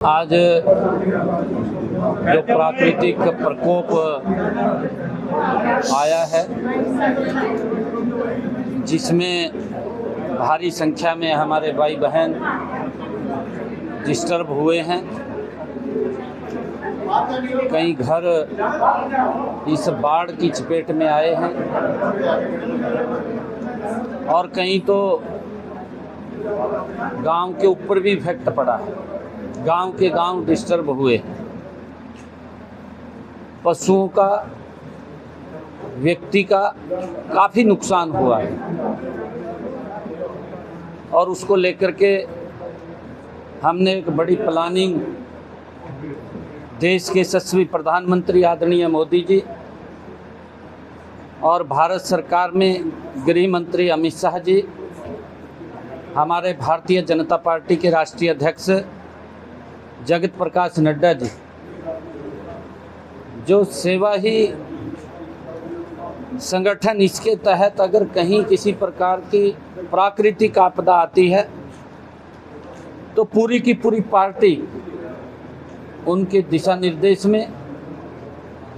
आज जो प्राकृतिक प्रकोप आया है, जिसमें भारी संख्या में हमारे भाई बहन डिस्टर्ब हुए हैं। कई घर इस बाढ़ की चपेट में आए हैं और कहीं तो गांव के ऊपर भी इफेक्ट पड़ा है। गांव के गांव डिस्टर्ब हुए हैं। पशुओं का, व्यक्ति का काफ़ी नुकसान हुआ है और उसको लेकर के हमने एक बड़ी प्लानिंग देश के यशस्वी प्रधानमंत्री आदरणीय मोदी जी और भारत सरकार में गृह मंत्री अमित शाह जी, हमारे भारतीय जनता पार्टी के राष्ट्रीय अध्यक्ष जगत प्रकाश नड्डा जी, जो सेवा ही संगठन, इसके तहत अगर कहीं किसी प्रकार की प्राकृतिक आपदा आती है तो पूरी की पूरी पार्टी उनके दिशा निर्देश में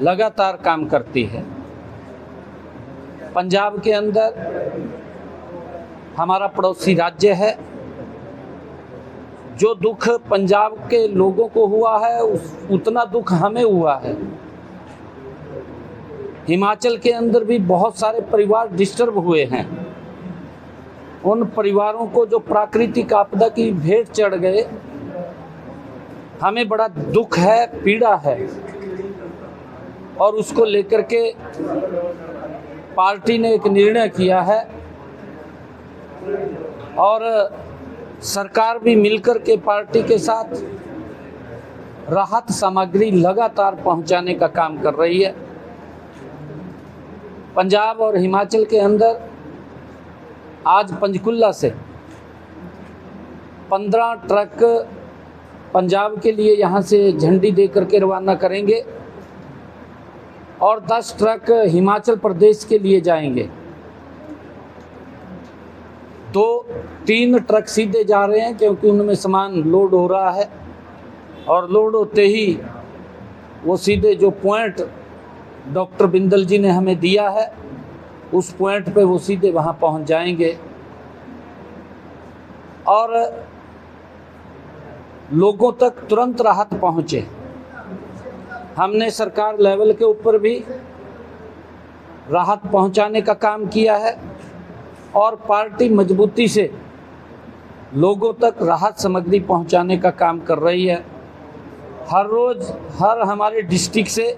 लगातार काम करती है। पंजाब के अंदर हमारा पड़ोसी राज्य है। जो दुख पंजाब के लोगों को हुआ है उतना दुख हमें हुआ है। हिमाचल के अंदर भी बहुत सारे परिवार डिस्टर्ब हुए हैं। उन परिवारों को जो प्राकृतिक आपदा की भेंट चढ़ गए, हमें बड़ा दुख है, पीड़ा है और उसको लेकर के पार्टी ने एक निर्णय किया है और सरकार भी मिलकर के पार्टी के साथ राहत सामग्री लगातार पहुंचाने का काम कर रही है। पंजाब और हिमाचल के अंदर आज पंचकुला से 15 ट्रक पंजाब के लिए यहां से झंडी दे करके रवाना करेंगे और 10 ट्रक हिमाचल प्रदेश के लिए जाएंगे। 2-3 ट्रक सीधे जा रहे हैं क्योंकि उनमें सामान लोड हो रहा है और लोड होते ही वो सीधे जो पॉइंट डॉक्टर बिंदल जी ने हमें दिया है उस पॉइंट पे वो सीधे वहाँ पहुँच जाएंगे और लोगों तक तुरंत राहत पहुँचे। हमने सरकार लेवल के ऊपर भी राहत पहुँचाने का काम किया है और पार्टी मजबूती से लोगों तक राहत सामग्री पहुंचाने का काम कर रही है। हर रोज़ हर हमारे डिस्ट्रिक्ट से,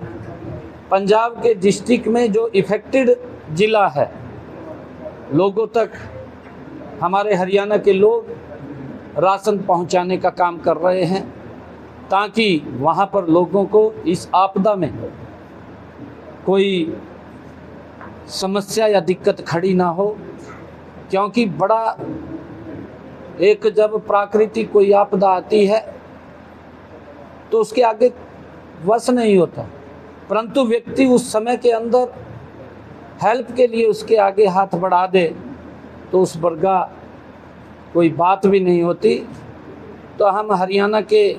पंजाब के डिस्ट्रिक्ट में जो इफ़ेक्टेड ज़िला है, लोगों तक हमारे हरियाणा के लोग राशन पहुंचाने का काम कर रहे हैं ताकि वहां पर लोगों को इस आपदा में कोई समस्या या दिक्कत खड़ी ना हो। क्योंकि बड़ा एक जब प्राकृतिक कोई आपदा आती है तो उसके आगे वश नहीं होता, परंतु व्यक्ति उस समय के अंदर हेल्प के लिए उसके आगे हाथ बढ़ा दे तो उस वर्गा कोई बात भी नहीं होती। तो हम हरियाणा के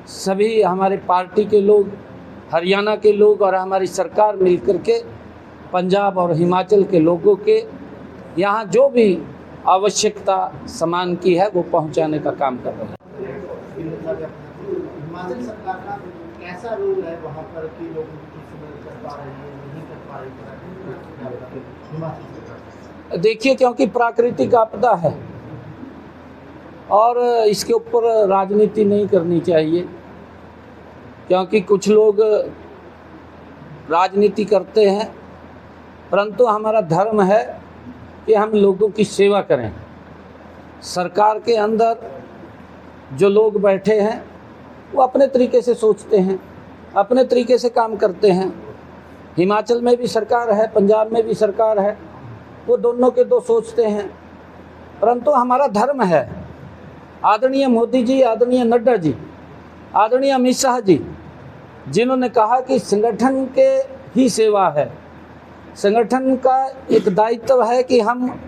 सभी, हमारे पार्टी के लोग, हरियाणा के लोग और हमारी सरकार मिलकर के पंजाब और हिमाचल के लोगों के यहाँ जो भी आवश्यकता सामान की है वो पहुँचाने का काम कर रहे हैं। हिमाचल सरकार का कैसा रोल है वहाँ पर कि लोग कर पा रहे हैं, नहीं कर पा रहे हैं? देखिए, क्योंकि प्राकृतिक आपदा है और इसके ऊपर राजनीति नहीं करनी चाहिए, क्योंकि कुछ लोग राजनीति करते हैं, परंतु हमारा धर्म है कि हम लोगों की सेवा करें। सरकार के अंदर जो लोग बैठे हैं वो अपने तरीके से सोचते हैं, अपने तरीके से काम करते हैं। हिमाचल में भी सरकार है, पंजाब में भी सरकार है, वो दोनों के दो सोचते हैं, परंतु हमारा धर्म है। आदरणीय मोदी जी, आदरणीय नड्डा जी, आदरणीय अमित शाह जी, जिन्होंने कहा कि संगठन के ही सेवा है, संगठन का एक दायित्व है कि हम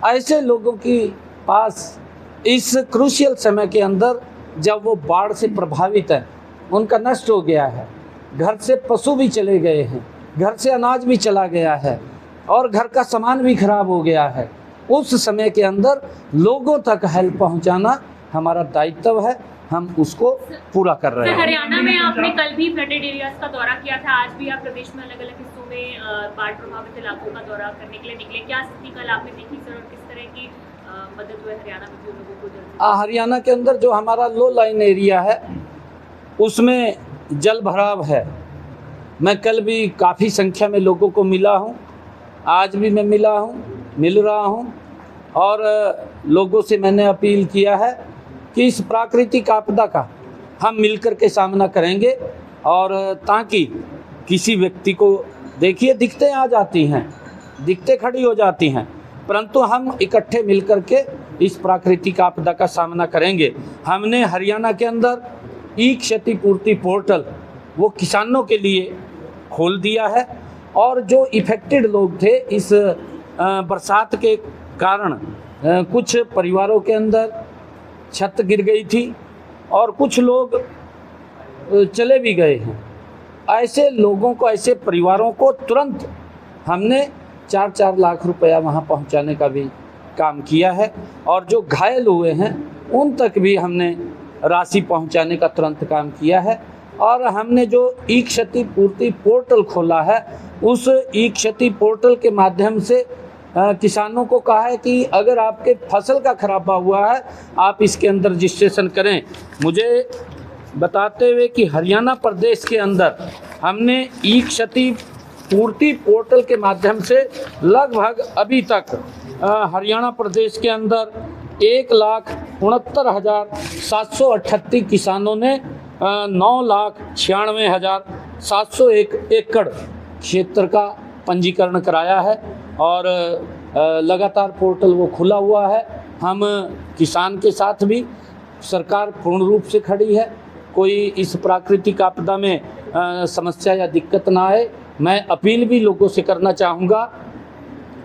ऐसे लोगों की पास इस क्रूशियल समय के अंदर जब वो बाढ़ से प्रभावित हैं, उनका नष्ट हो गया है, घर से पशु भी चले गए हैं, घर से अनाज भी चला गया है और घर का सामान भी खराब हो गया है, उस समय के अंदर लोगों तक हेल्प पहुंचाना हमारा दायित्व है, हम उसको पूरा कर रहे सर, हैं। हरियाणा में आपने कल भी फ्लडेड एरियाज का दौरा किया था, आज भी आप प्रदेश में अलग अलग हिस्सों में बाढ़ प्रभावित इलाकों का दौरा करने के लिए निकले। क्या स्थिति कल आपने देखी सर, और किस तरह की मदद हुई हरियाणा में भी उन लोगों को जल्द? हरियाणा के अंदर जो हमारा लो लाइन एरिया है उसमें जल भराव है। मैं कल भी काफ़ी संख्या में लोगों को मिला हूँ, आज भी मैं मिल रहा हूँ और लोगों से मैंने अपील किया है कि इस प्राकृतिक आपदा का हम मिलकर के सामना करेंगे और ताकि किसी व्यक्ति को, देखिए दिक्कतें आ जाती हैं, दिक्कतें खड़ी हो जाती हैं, परंतु हम इकट्ठे मिलकर के इस प्राकृतिक आपदा का सामना करेंगे। हमने हरियाणा के अंदर ई क्षतिपूर्ति पोर्टल वो किसानों के लिए खोल दिया है और जो इफेक्टेड लोग थे इस बरसात के कारण, कुछ परिवारों के अंदर छत गिर गई थी और कुछ लोग चले भी गए हैं, ऐसे लोगों को, ऐसे परिवारों को तुरंत हमने 4-4 लाख रुपया वहाँ पहुँचाने का भी काम किया है और जो घायल हुए हैं उन तक भी हमने राशि पहुँचाने का तुरंत काम किया है। और हमने जो ई क्षतिपूर्ति पोर्टल खोला है, उस ई क्षति पोर्टल के माध्यम से किसानों को कहा है कि अगर आपके फसल का खराबा हुआ है आप इसके अंदर रजिस्ट्रेशन करें। मुझे बताते हुए कि हरियाणा प्रदेश के अंदर हमने ई क्षतिपूर्ति पोर्टल के माध्यम से लगभग अभी तक हरियाणा प्रदेश के अंदर 1,69,738 किसानों ने 9,96,701 एकड़ क्षेत्र का पंजीकरण कराया है और लगातार पोर्टल वो खुला हुआ है। हम किसान के साथ भी, सरकार पूर्ण रूप से खड़ी है, कोई इस प्राकृतिक आपदा में समस्या या दिक्कत ना आए। मैं अपील भी लोगों से करना चाहूँगा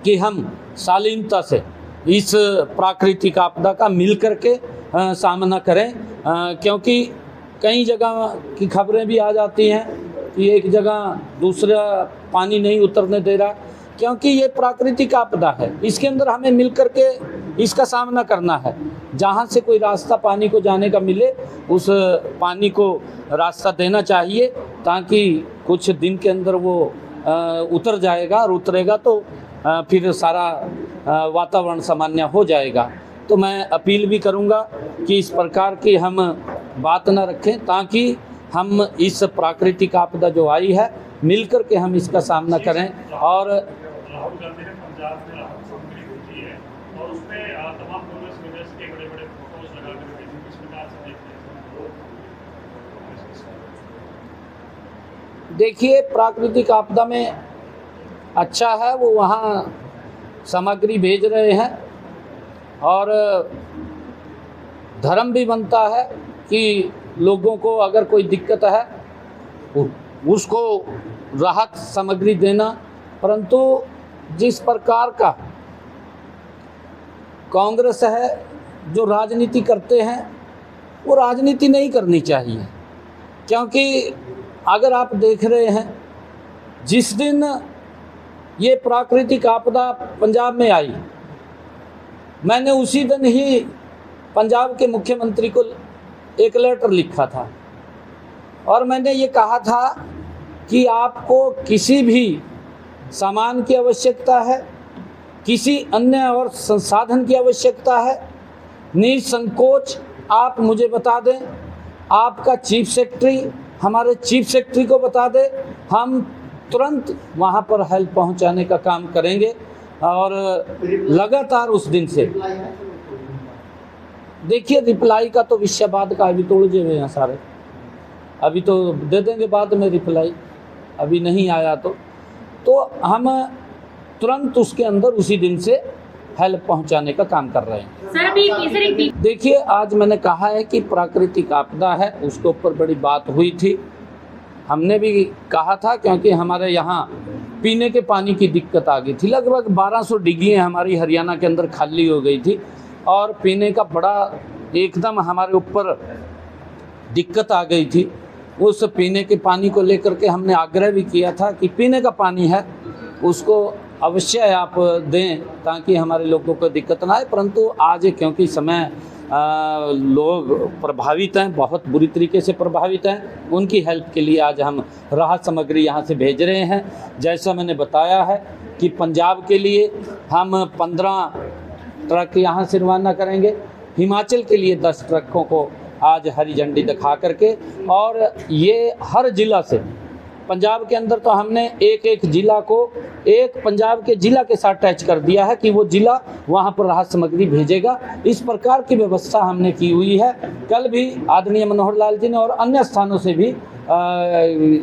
कि हम शालीनता से इस प्राकृतिक आपदा का मिल कर के सामना करें, क्योंकि कई जगह की खबरें भी आ जाती हैं कि एक जगह दूसरा पानी नहीं उतरने दे रहा, क्योंकि ये प्राकृतिक आपदा है, इसके अंदर हमें मिल कर के इसका सामना करना है। जहाँ से कोई रास्ता पानी को जाने का मिले उस पानी को रास्ता देना चाहिए, ताकि कुछ दिन के अंदर वो उतर जाएगा और उतरेगा तो फिर सारा वातावरण सामान्य हो जाएगा। तो मैं अपील भी करूँगा कि इस प्रकार की हम बात न रखें, ताकि हम इस प्राकृतिक आपदा जो आई है मिलकर के हम इसका सामना करें। और राहुल गांधी ने पंजाब में राहत सामग्री भेजी है और उसमें तमाम कांग्रेस लीडर्स के बड़े-बड़े फोटोज लगा कर भेजी, किस प्रकार से देखते हैं? देखिए, प्राकृतिक आपदा में अच्छा है वो वहाँ सामग्री भेज रहे हैं और धर्म भी बनता है कि लोगों को अगर कोई दिक्कत है उसको राहत सामग्री देना, परंतु जिस प्रकार का कांग्रेस है जो राजनीति करते हैं वो राजनीति नहीं करनी चाहिए। क्योंकि अगर आप देख रहे हैं जिस दिन ये प्राकृतिक आपदा पंजाब में आई, मैंने उसी दिन ही पंजाब के मुख्यमंत्री को एक लेटर लिखा था और मैंने ये कहा था कि आपको किसी भी सामान की आवश्यकता है, किसी अन्य और संसाधन की आवश्यकता है, निसंकोच आप मुझे बता दें, आपका चीफ सेक्रेटरी हमारे चीफ सेक्रेटरी को बता दे, हम तुरंत वहाँ पर हेल्प पहुँचाने का काम करेंगे। और लगातार उस दिन से देखिए, रिप्लाई का तो विषयवाद का अभी तोड़ जे हुए हैं सारे, अभी तो दे देंगे बाद में रिप्लाई, अभी नहीं आया तो हम तुरंत उसके अंदर उसी दिन से हेल्प पहुंचाने का काम कर रहे हैं। सर अभी देखिए, आज मैंने कहा है कि प्राकृतिक आपदा है, उसके ऊपर बड़ी बात हुई थी। हमने भी कहा था क्योंकि हमारे यहाँ पीने के पानी की दिक्कत आ गई थी, लगभग 1200 डिग्गियाँ हमारी हरियाणा के अंदर खाली हो गई थी और पीने का बड़ा एकदम हमारे ऊपर दिक्कत आ गई थी, उस पीने के पानी को लेकर के हमने आग्रह भी किया था कि पीने का पानी है उसको अवश्य आप दें ताकि हमारे लोगों को दिक्कत ना आए। परंतु आज क्योंकि समय लोग प्रभावित हैं, बहुत बुरी तरीके से प्रभावित हैं, उनकी हेल्प के लिए आज हम राहत सामग्री यहाँ से भेज रहे हैं। जैसा मैंने बताया है कि पंजाब के लिए हम 15 ट्रक यहाँ से रवाना करेंगे, हिमाचल के लिए 10 ट्रकों को आज हरी झंडी दिखा करके, और ये हर ज़िला से, पंजाब के अंदर तो हमने एक ज़िला को एक पंजाब के ज़िला के साथ टच कर दिया है कि वो ज़िला वहाँ पर राहत सामग्री भेजेगा। इस प्रकार की व्यवस्था हमने की हुई है। कल भी आदरणीय मनोहर लाल जी ने और अन्य स्थानों से भी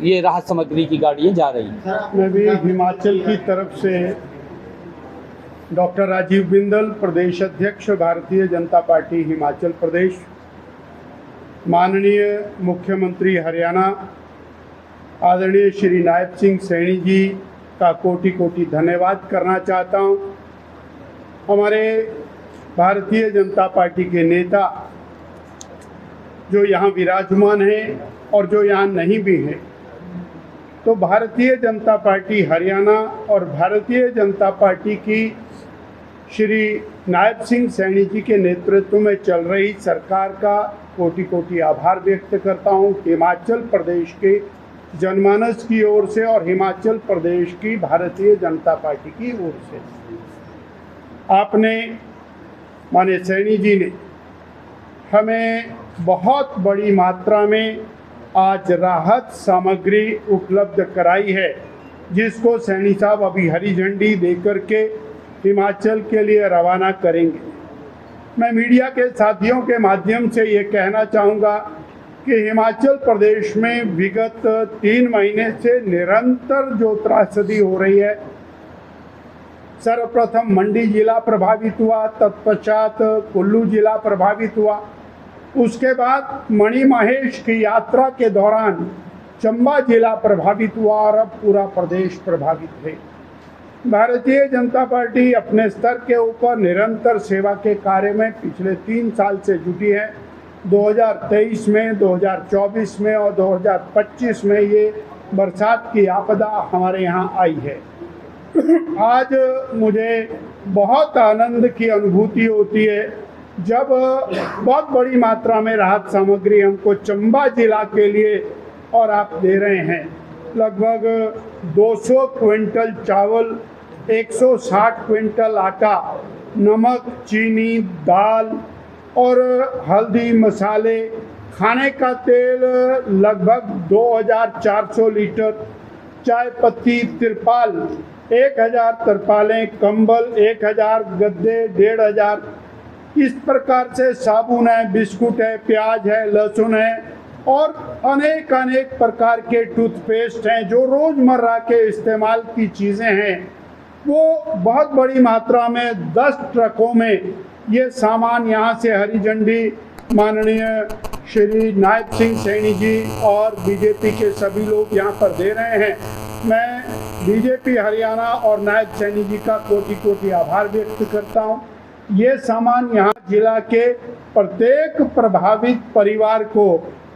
ये राहत सामग्री की गाड़ियाँ जा रही हैं। मैं भी हिमाचल की तरफ से डॉक्टर राजीव बिंदल, प्रदेश अध्यक्ष भारतीय जनता पार्टी हिमाचल प्रदेश, माननीय मुख्यमंत्री हरियाणा आदरणीय श्री नायब सिंह सैनी जी का कोटि कोटि धन्यवाद करना चाहता हूं। हमारे भारतीय जनता पार्टी के नेता जो यहाँ विराजमान हैं और जो यहाँ नहीं भी हैं, तो भारतीय जनता पार्टी हरियाणा और भारतीय जनता पार्टी की श्री नायब सिंह सैनी जी के नेतृत्व में चल रही सरकार का कोटि कोटि आभार व्यक्त करता हूँ। हिमाचल प्रदेश के जनमानस की ओर से और हिमाचल प्रदेश की भारतीय जनता पार्टी की ओर से आपने, माननीय सैनी जी ने हमें बहुत बड़ी मात्रा में आज राहत सामग्री उपलब्ध कराई है, जिसको सैनी साहब अभी हरी झंडी देकर के हिमाचल के लिए रवाना करेंगे। मैं मीडिया के साथियों के माध्यम से ये कहना चाहूँगा कि हिमाचल प्रदेश में विगत 3 महीने से निरंतर जो त्रासदी हो रही है, सर्वप्रथम मंडी जिला प्रभावित हुआ, तत्पश्चात कुल्लू जिला प्रभावित हुआ, उसके बाद मणि महेश की यात्रा के दौरान चंबा जिला प्रभावित हुआ और अब पूरा प्रदेश प्रभावित है। भारतीय जनता पार्टी अपने स्तर के ऊपर निरंतर सेवा के कार्य में पिछले 3 साल से जुटी है। 2023 में, 2024 में और 2025 में ये बरसात की आपदा हमारे यहाँ आई है। आज मुझे बहुत आनंद की अनुभूति होती है जब बहुत बड़ी मात्रा में राहत सामग्री हमको चंबा जिला के लिए और आप दे रहे हैं। लगभग 200 क्विंटल चावल, 160 क्विंटल आटा, नमक, चीनी, दाल और हल्दी, मसाले, खाने का तेल लगभग 2400 लीटर, चाय पत्ती, तिरपाल 1000 तिरपालें, कंबल 1000, गद्दे 1500, इस प्रकार से साबुन है, बिस्कुट है, प्याज है, लहसुन है और अनेक प्रकार के टूथपेस्ट हैं जो रोज़मर्रा के इस्तेमाल की चीज़ें हैं। वो बहुत बड़ी मात्रा में 10 ट्रकों में ये सामान यहाँ से हरी झंडी माननीय श्री नायब सिंह सैनी जी और बीजेपी के सभी लोग यहाँ पर दे रहे हैं। मैं बीजेपी हरियाणा और नायब सैनी जी का कोटि कोटि आभार व्यक्त करता हूँ। ये सामान यहाँ जिला के प्रत्येक प्रभावित परिवार को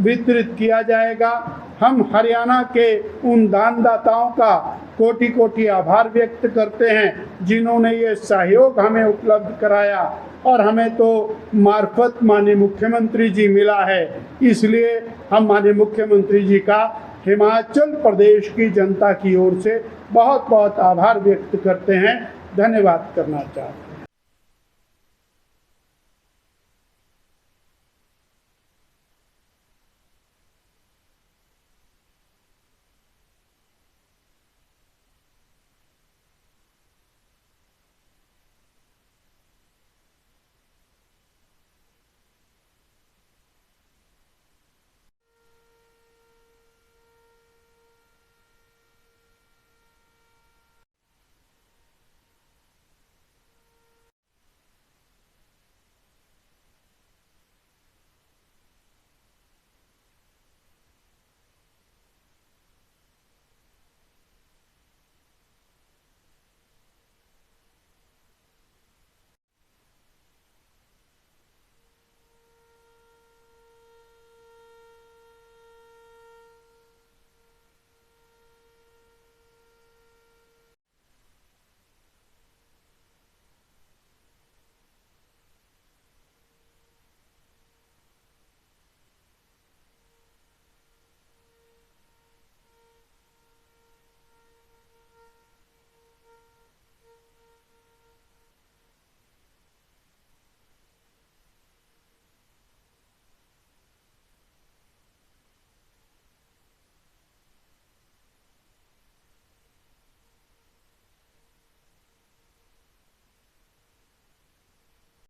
वितरित किया जाएगा। हम हरियाणा के उन दानदाताओं का कोटि कोटि आभार व्यक्त करते हैं जिन्होंने ये सहयोग हमें उपलब्ध कराया और हमें तो मार्फत माननीय मुख्यमंत्री जी मिला है, इसलिए हम माननीय मुख्यमंत्री जी का हिमाचल प्रदेश की जनता की ओर से बहुत बहुत आभार व्यक्त करते हैं, धन्यवाद करना चाहते हैं।